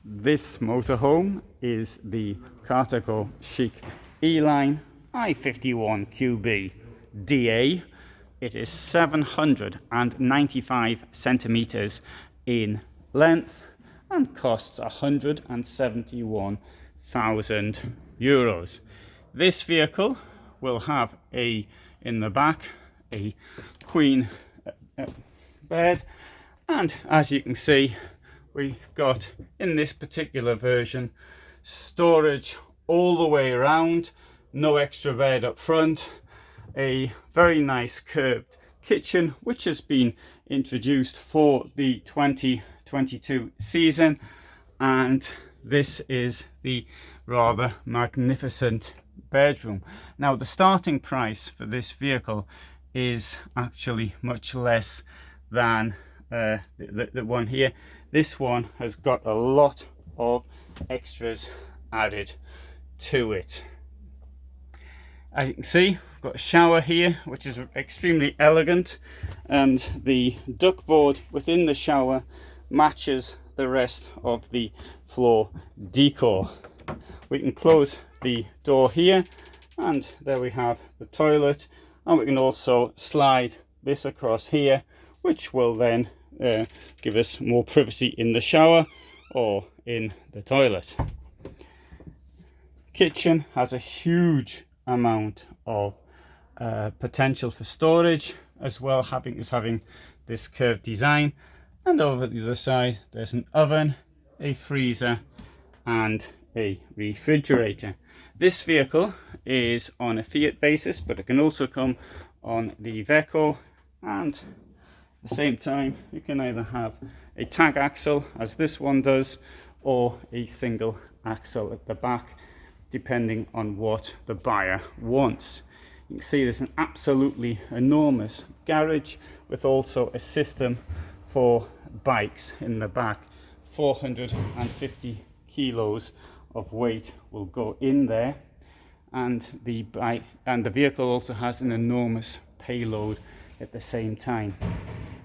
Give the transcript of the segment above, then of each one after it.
This motorhome is the Carthago Chic E line i51 QB DA. It is 795 centimetres in length and costs €171,000. This vehicle will have in the back a queen bed, and as you can see, we've got in this particular version storage all the way around, no extra bed up front, a very nice curved kitchen which has been introduced for the 2022 season, and this is the rather magnificent bedroom. Now the starting price for this vehicle is actually much less than the one here. This one has got a lot of extras added to it. As you can see, we've got a shower here which is extremely elegant, and the duckboard within the shower matches the rest of the floor decor. We can close the door here, and there we have the toilet, and we can also slide this across here, which will then give us more privacy in the shower or in the toilet. Kitchen has a huge amount of potential for storage, as well having this curved design, and over the other side there's an oven, a freezer and a refrigerator. This vehicle is on a Fiat basis, but it can also come on the Iveco, and at the same time you can either have a tag axle as this one does, or a single axle at the back, depending on what the buyer wants. You can see there's an absolutely enormous garage with also a system for bikes in the back. 450 kilos of weight will go in there, and the vehicle also has an enormous payload at the same time.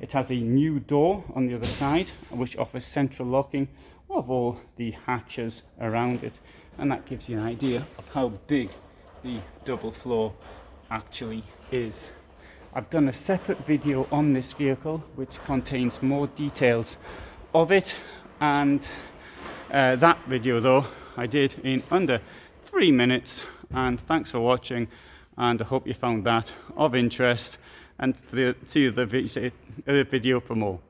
It has a new door on the other side which offers central locking of all the hatches around it, and that gives you an idea of how big the double floor actually is. I've done a separate video on this vehicle which contains more details of it, and that video though I did in under 3 minutes. And thanks for watching, and I hope you found that of interest, and see the video for more.